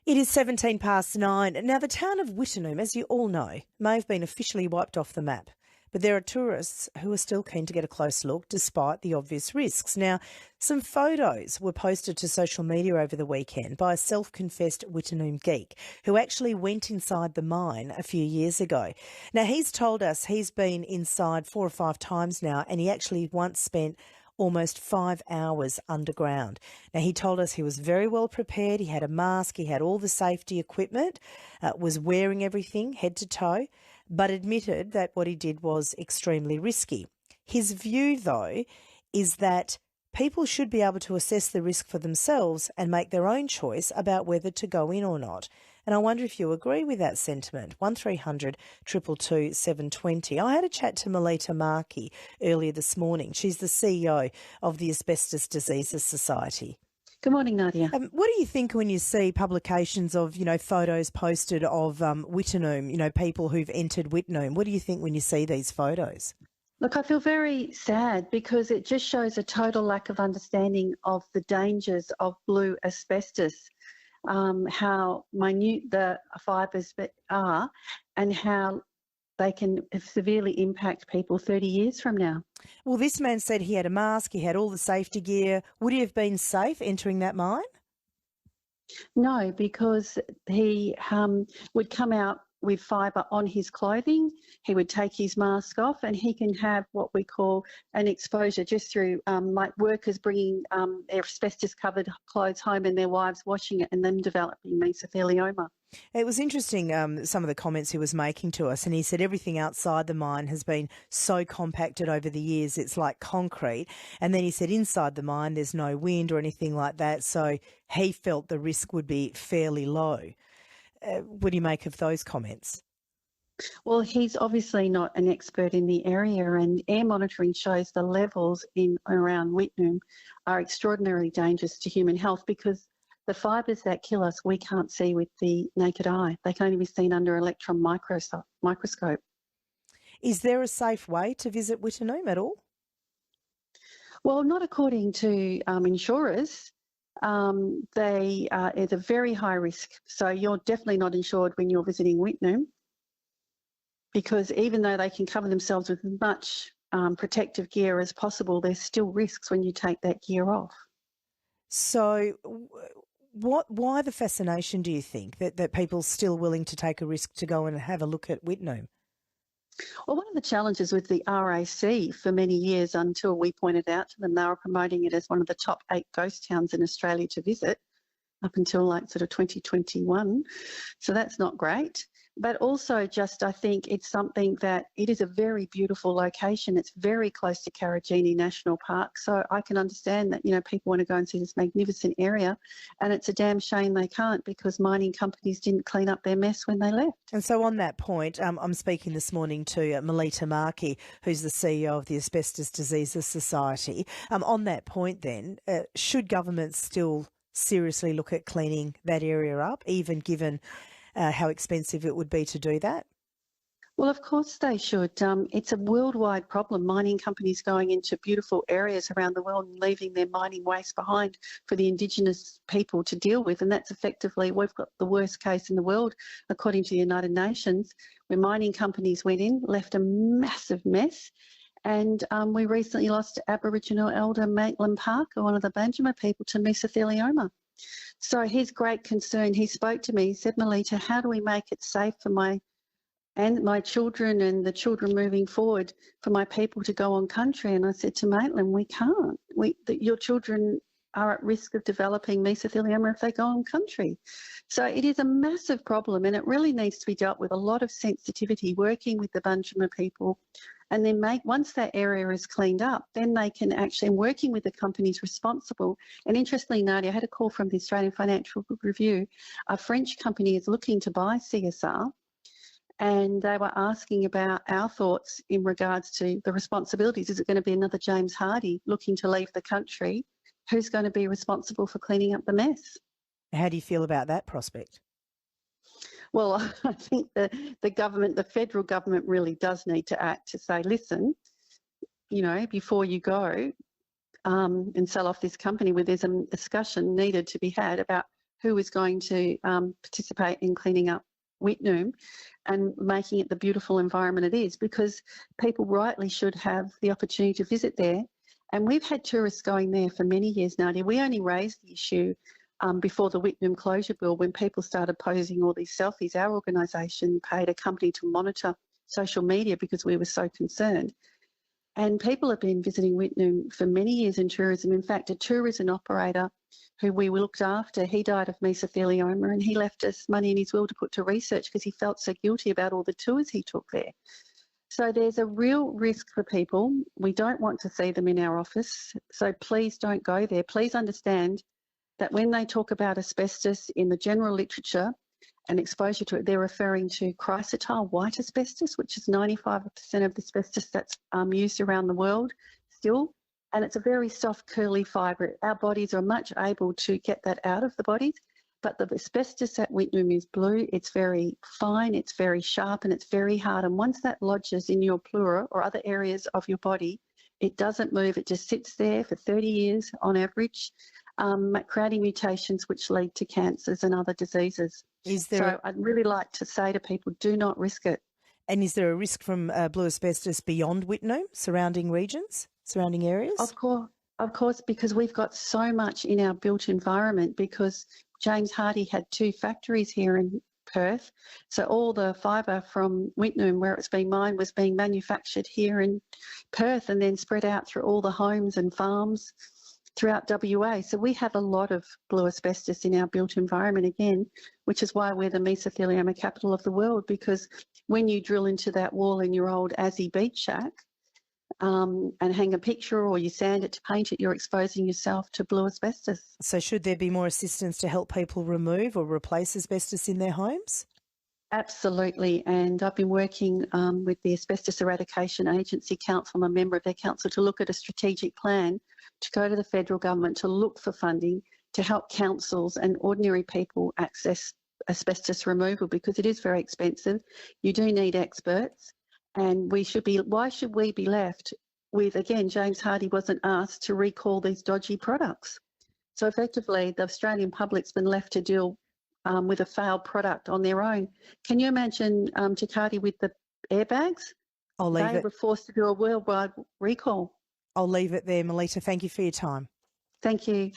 It is 17 past 9. Now, the town of Wittenoom, as you all know, may have been officially wiped off the map, but there are tourists who are still keen to get a close look despite the obvious risks. Now, some photos were posted to social media over the weekend by a self-confessed Wittenoom geek who actually went inside the mine a few years ago. Now, he's told us he's been inside 4 or 5 times now, and he actually once spent almost 5 hours underground. Now, he told us he was very well prepared. He had a mask, he had all the safety equipment, was wearing everything head to toe, but admitted that what he did was extremely risky. His view, though, is that people should be able to assess the risk for themselves and make their own choice about whether to go in or not. And I wonder if you agree with that sentiment. 1300 222 720. I had a chat to Melita Markey earlier this morning. She's the CEO of the Asbestos Diseases Society. Good morning, Nadia. What do you think when you see publications of, photos posted of Wittenoom, people who've entered Wittenoom? What do you think when you see these photos? Look, I feel very sad because it just shows a total lack of understanding of the dangers of blue asbestos, how minute the fibres are and how they can severely impact people 30 years from now. Well, this man said he had a mask, he had all the safety gear. Would he have been safe entering that mine? No, because he would come out with fibre on his clothing. He would take his mask off and he can have what we call an exposure just through like workers bringing their asbestos-covered clothes home and their wives washing it and them developing mesothelioma. It was interesting, some of the comments he was making to us, and he said everything outside the mine has been so compacted over the years, it's like concrete. And then he said inside the mine there's no wind or anything like that, so he felt the risk would be fairly low. What do you make of those comments? Well, he's obviously not an expert in the area, and air monitoring shows the levels in around Wittenoom are extraordinarily dangerous to human health because the fibres that kill us we can't see with the naked eye. They can only be seen under electron microscope. Is there a safe way to visit Wittenoom at all? Well, not according to insurers. It's a very high risk. So you're definitely not insured when you're visiting Wittenoom because even though they can cover themselves with as much protective gear as possible, there's still risks when you take that gear off. So why the fascination, do you think, that people still willing to take a risk to go and have a look at Wittenoom? Well, one of the challenges with the RAC for many years until we pointed out to them, they were promoting it as one of the top 8 ghost towns in Australia to visit up until like sort of 2021. So that's not great. But also just I think it's something that it is a very beautiful location. It's very close to Carey National Park. So I can understand that, people want to go and see this magnificent area. And it's a damn shame they can't because mining companies didn't clean up their mess when they left. And so on that point, I'm speaking this morning to Melita Markey, who's the CEO of the Asbestos Diseases Society. On that point then, should governments still seriously look at cleaning that area up, even given how expensive it would be to do that? Well, of course they should. It's a worldwide problem. Mining companies going into beautiful areas around the world and leaving their mining waste behind for the Indigenous people to deal with. And that's effectively, we've got the worst case in the world, according to the United Nations, where mining companies went in, left a massive mess. And we recently lost Aboriginal elder Maitland Parker, one of the Banjima people, to mesothelioma. So his great concern, he spoke to me, he said, Melita, how do we make it safe for my children and the children moving forward for my people to go on country? And I said to Maitland, we can't. Your children are at risk of developing mesothelioma if they go on country. So it is a massive problem and it really needs to be dealt with a lot of sensitivity, working with the Banjima people. And then once that area is cleaned up, then they can actually, working with the companies responsible. And interestingly, Nadia, I had a call from the Australian Financial Review. A French company is looking to buy CSR and they were asking about our thoughts in regards to the responsibilities. Is it going to be another James Hardie looking to leave the country? Who's going to be responsible for cleaning up the mess? How do you feel about that prospect? Well, I think the government, the federal government really does need to act to say, listen, before you go and sell off this company, where there's a discussion needed to be had about who is going to participate in cleaning up Wittenoom and making it the beautiful environment it is, because people rightly should have the opportunity to visit there. And we've had tourists going there for many years, Nadia. We only raised the issue before the Wittenoom closure bill, when people started posing all these selfies. Our organisation paid a company to monitor social media because we were so concerned. And people have been visiting Wittenoom for many years in tourism. In fact, a tourism operator who we looked after, he died of mesothelioma, and he left us money in his will to put to research because he felt so guilty about all the tours he took there. So there's a real risk for people. We don't want to see them in our office. So please don't go there. Please understand that when they talk about asbestos in the general literature and exposure to it, they're referring to chrysotile white asbestos, which is 95% of the asbestos that's used around the world still. And it's a very soft, curly fibre. Our bodies are much able to get that out of the bodies. But the asbestos at Wittenoom is blue. It's very fine, it's very sharp, and it's very hard. And once that lodges in your pleura or other areas of your body, it doesn't move. It just sits there for 30 years on average, creating mutations which lead to cancers and other diseases. So I'd really like to say to people, do not risk it. And is there a risk from blue asbestos beyond Wittenoom, surrounding regions, surrounding areas? Of course, because we've got so much in our built environment, because James Hardie had 2 factories here in Perth. So all the fibre from Wittenoom, where it's being mined, was being manufactured here in Perth and then spread out through all the homes and farms throughout WA. So we have a lot of blue asbestos in our built environment again, which is why we're the mesothelioma capital of the world, because when you drill into that wall in your old Aussie beach shack, and hang a picture, or you sand it to paint it, you're exposing yourself to blue asbestos. So should there be more assistance to help people remove or replace asbestos in their homes? Absolutely. And I've been working with the Asbestos Eradication Agency Council, I'm a member of their council, to look at a strategic plan to go to the federal government to look for funding to help councils and ordinary people access asbestos removal, because it is very expensive. You do need experts. And why should we be left with, again, James Hardie wasn't asked to recall these dodgy products. So effectively, the Australian public's been left to deal with a failed product on their own. Can you imagine Takati with the airbags? They were forced to do a worldwide recall. I'll leave it there, Melita. Thank you for your time. Thank you.